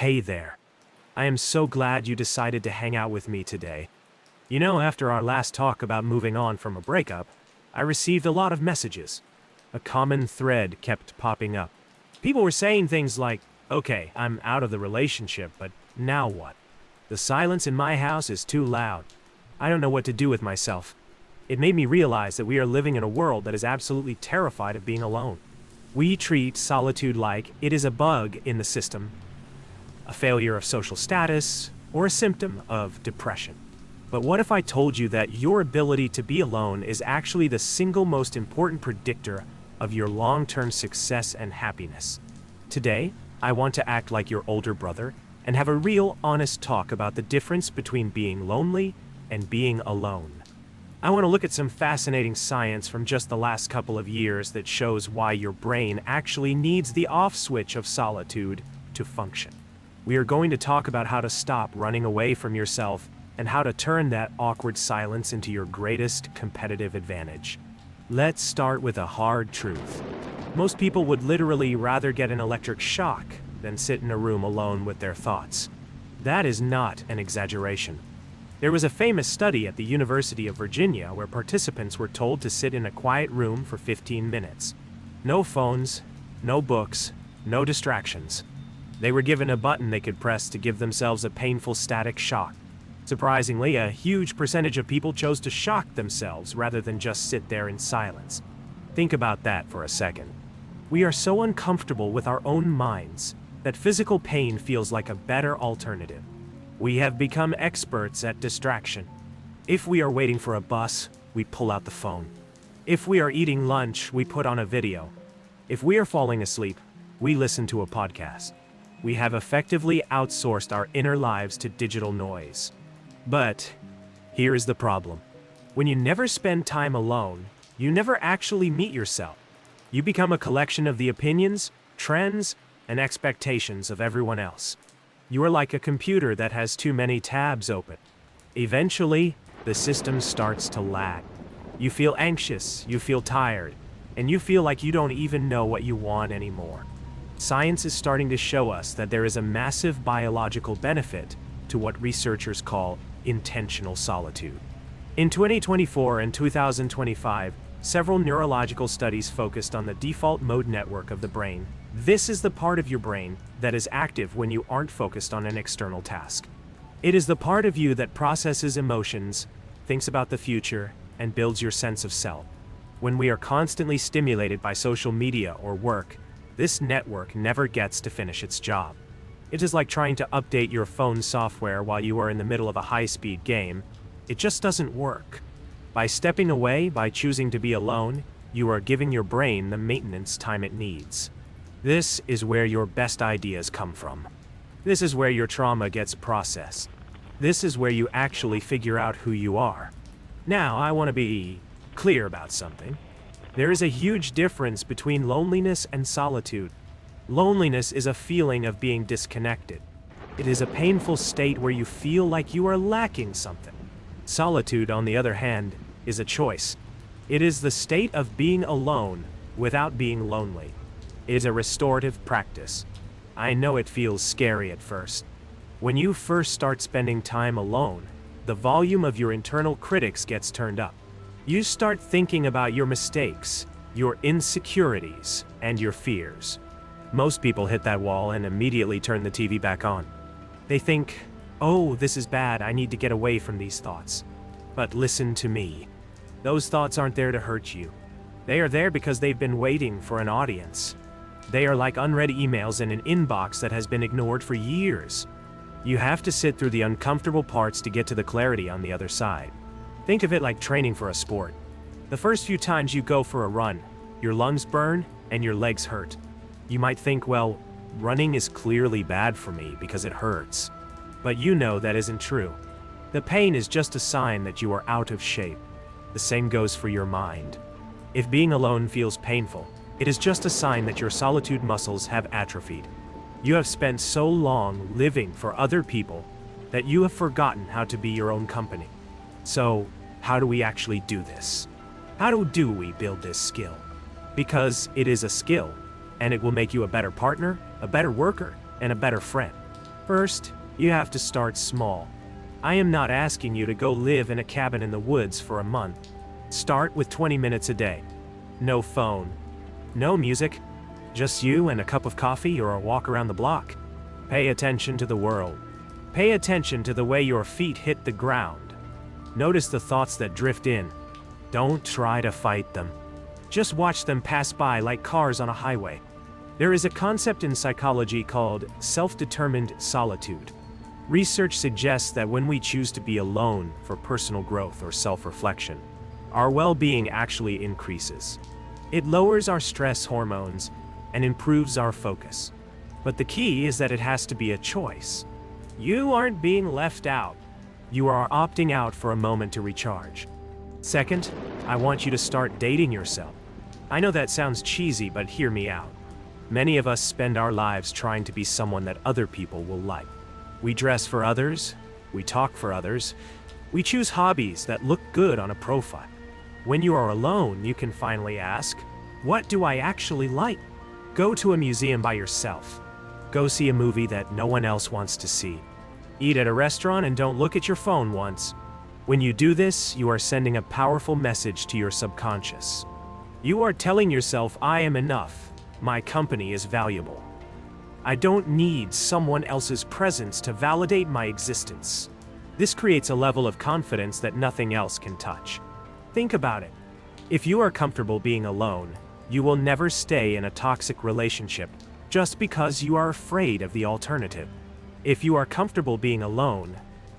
Hey there. I am so glad you decided to hang out with me today. You know, after our last talk about moving on from a breakup, I received a lot of messages. A common thread kept popping up. People were saying things like, okay, I'm out of the relationship, but now what? The silence in my house is too loud. I don't know what to do with myself. It made me realize that we are living in a world that is absolutely terrified of being alone. We treat solitude like it is a bug in the system, a failure of social status, or a symptom of depression. But what if I told you that your ability to be alone is actually the single most important predictor of your long-term success and happiness? Today, I want to act like your older brother and have a real, honest talk about the difference between being lonely and being alone. I want to look at some fascinating science from just the last couple of years that shows why your brain actually needs the off switch of solitude to function. We are going to talk about how to stop running away from yourself and how to turn that awkward silence into your greatest competitive advantage. Let's start with a hard truth. Most people would literally rather get an electric shock than sit in a room alone with their thoughts. That is not an exaggeration. There was a famous study at the University of Virginia where participants were told to sit in a quiet room for 15 minutes. No phones, no books, no distractions. They were given a button they could press to give themselves a painful static shock. Surprisingly, a huge percentage of people chose to shock themselves rather than just sit there in silence. Think about that for a second. We are so uncomfortable with our own minds that physical pain feels like a better alternative. We have become experts at distraction. If we are waiting for a bus, we pull out the phone. If we are eating lunch, we put on a video. If we are falling asleep, we listen to a podcast. We have effectively outsourced our inner lives to digital noise. But here is the problem. When you never spend time alone, you never actually meet yourself. You become a collection of the opinions, trends, and expectations of everyone else. You are like a computer that has too many tabs open. Eventually, the system starts to lag. You feel anxious, you feel tired, and you feel like you don't even know what you want anymore. Science is starting to show us that there is a massive biological benefit to what researchers call intentional solitude. In 2024 and 2025, several neurological studies focused on the default mode network of the brain. This is the part of your brain that is active when you aren't focused on an external task. It is the part of you that processes emotions, thinks about the future, and builds your sense of self. When we are constantly stimulated by social media or work, this network never gets to finish its job. It is like trying to update your phone software while you are in the middle of a high-speed game. It just doesn't work. By stepping away, by choosing to be alone, you are giving your brain the maintenance time it needs. This is where your best ideas come from. This is where your trauma gets processed. This is where you actually figure out who you are. Now, I want to be clear about something. There is a huge difference between loneliness and solitude. Loneliness is a feeling of being disconnected. It is a painful state where you feel like you are lacking something. Solitude, on the other hand, is a choice. It is the state of being alone without being lonely. It is a restorative practice. I know it feels scary at first. When you first start spending time alone, the volume of your internal critics gets turned up. You start thinking about your mistakes, your insecurities, and your fears. Most people hit that wall and immediately turn the TV back on. They think, oh, this is bad, I need to get away from these thoughts. But listen to me. Those thoughts aren't there to hurt you. They are there because they've been waiting for an audience. They are like unread emails in an inbox that has been ignored for years. You have to sit through the uncomfortable parts to get to the clarity on the other side. Think of it like training for a sport. The first few times you go for a run, your lungs burn and your legs hurt. You might think, well, running is clearly bad for me because it hurts. But you know that isn't true. The pain is just a sign that you are out of shape. The same goes for your mind. If being alone feels painful, it is just a sign that your solitude muscles have atrophied. You have spent so long living for other people that you have forgotten how to be your own company. So, how do we actually do this? How do we build this skill? Because it is a skill, and it will make you a better partner, a better worker, and a better friend. First, you have to start small. I am not asking you to go live in a cabin in the woods for a month. Start with 20 minutes a day. No phone. No music. Just you and a cup of coffee or a walk around the block. Pay attention to the world. Pay attention to the way your feet hit the ground. Notice the thoughts that drift in. Don't try to fight them. Just watch them pass by like cars on a highway. There is a concept in psychology called self-determined solitude. Research suggests that when we choose to be alone for personal growth or self-reflection, our well-being actually increases. It lowers our stress hormones and improves our focus. But the key is that it has to be a choice. You aren't being left out. You are opting out for a moment to recharge. Second, I want you to start dating yourself. I know that sounds cheesy, but hear me out. Many of us spend our lives trying to be someone that other people will like. We dress for others, we talk for others, we choose hobbies that look good on a profile. When you are alone, you can finally ask, what do I actually like? Go to a museum by yourself. Go see a movie that no one else wants to see. Eat at a restaurant and don't look at your phone once. When you do this, you are sending a powerful message to your subconscious. You are telling yourself, I am enough. My company is valuable. I don't need someone else's presence to validate my existence. This creates a level of confidence that nothing else can touch. Think about it. If you are comfortable being alone, you will never stay in a toxic relationship just because you are afraid of the alternative. If you are comfortable being alone,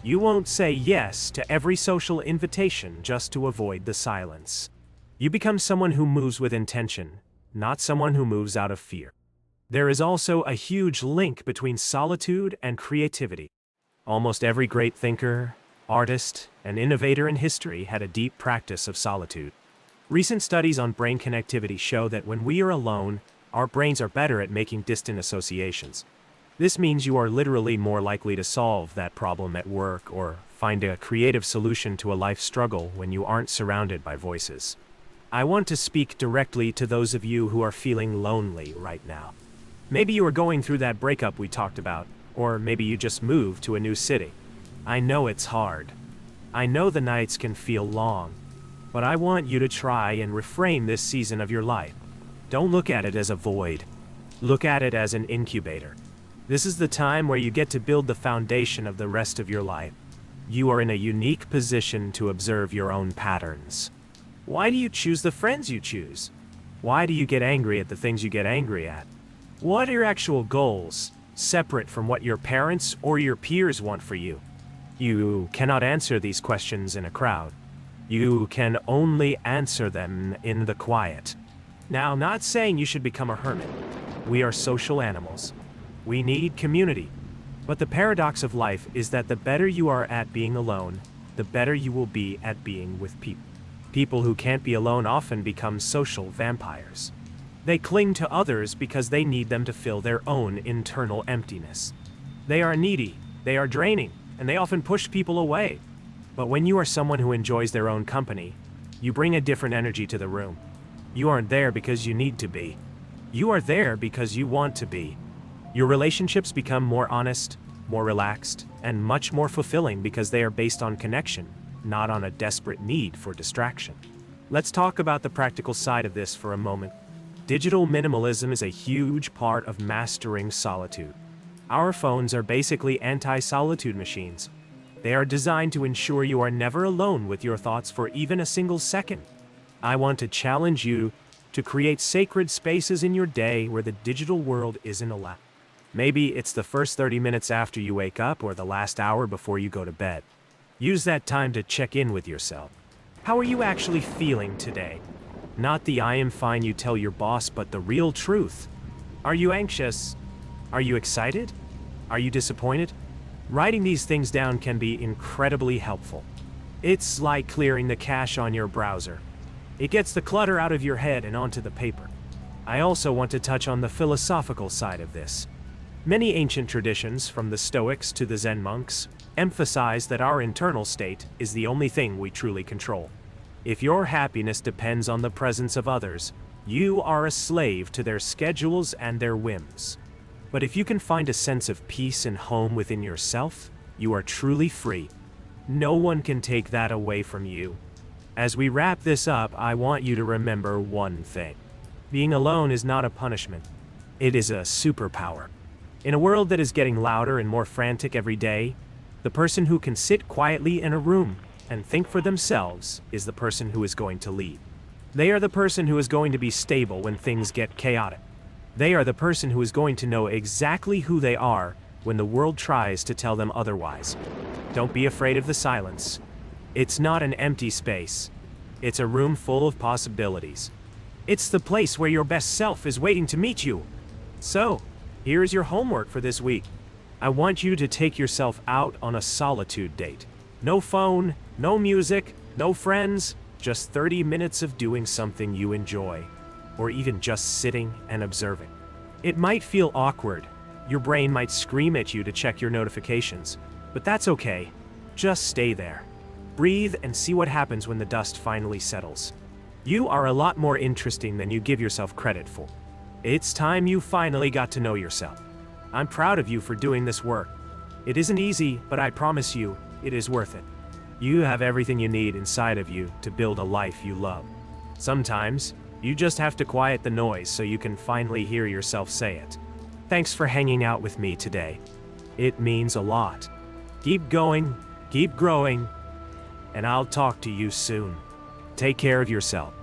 you won't say yes to every social invitation just to avoid the silence. You become someone who moves with intention, not someone who moves out of fear. There is also a huge link between solitude and creativity. Almost every great thinker, artist, and innovator in history had a deep practice of solitude. Recent studies on brain connectivity show that when we are alone, our brains are better at making distant associations. This means you are literally more likely to solve that problem at work or find a creative solution to a life struggle when you aren't surrounded by voices. I want to speak directly to those of you who are feeling lonely right now. Maybe you are going through that breakup we talked about, or maybe you just moved to a new city. I know it's hard. I know the nights can feel long, but I want you to try and reframe this season of your life. Don't look at it as a void. Look at it as an incubator. This is the time where you get to build the foundation of the rest of your life. You are in a unique position to observe your own patterns. Why do you choose the friends you choose? Why do you get angry at the things you get angry at? What are your actual goals, separate from what your parents or your peers want for you? You cannot answer these questions in a crowd. You can only answer them in the quiet. Now, I'm not saying you should become a hermit. We are social animals. We need community. But the paradox of life is that the better you are at being alone, the better you will be at being with people. People who can't be alone often become social vampires. They cling to others because they need them to fill their own internal emptiness. They are needy, they are draining, and they often push people away. But when you are someone who enjoys their own company, you bring a different energy to the room. You aren't there because you need to be. You are there because you want to be. Your relationships become more honest, more relaxed, and much more fulfilling because they are based on connection, not on a desperate need for distraction. Let's talk about the practical side of this for a moment. Digital minimalism is a huge part of mastering solitude. Our phones are basically anti-solitude machines. They are designed to ensure you are never alone with your thoughts for even a single second. I want to challenge you to create sacred spaces in your day where the digital world isn't allowed. Maybe it's the first 30 minutes after you wake up or the last hour before you go to bed. Use that time to check in with yourself. How are you actually feeling today? Not the I am fine you tell your boss, but the real truth. Are you anxious? Are you excited? Are you disappointed? Writing these things down can be incredibly helpful. It's like clearing the cache on your browser. It gets the clutter out of your head and onto the paper. I also want to touch on the philosophical side of this. Many ancient traditions, from the Stoics to the Zen monks, emphasize that our internal state is the only thing we truly control. If your happiness depends on the presence of others, you are a slave to their schedules and their whims. But if you can find a sense of peace and home within yourself, you are truly free. No one can take that away from you. As we wrap this up, I want you to remember one thing. Being alone is not a punishment. It is a superpower. In a world that is getting louder and more frantic every day, the person who can sit quietly in a room and think for themselves is the person who is going to lead. They are the person who is going to be stable when things get chaotic. They are the person who is going to know exactly who they are when the world tries to tell them otherwise. Don't be afraid of the silence. It's not an empty space. It's a room full of possibilities. It's the place where your best self is waiting to meet you. So, here is your homework for this week. I want you to take yourself out on a solitude date. No phone, no music, no friends, just 30 minutes of doing something you enjoy, or even just sitting and observing. It might feel awkward. Your brain might scream at you to check your notifications, but that's okay. Just stay there. Breathe and see what happens when the dust finally settles. You are a lot more interesting than you give yourself credit for. It's time you finally got to know yourself. I'm proud of you for doing this work. It isn't easy, but I promise you, it is worth it. You have everything you need inside of you to build a life you love. Sometimes, you just have to quiet the noise so you can finally hear yourself say it. Thanks for hanging out with me today. It means a lot. Keep going, keep growing, and I'll talk to you soon. Take care of yourself.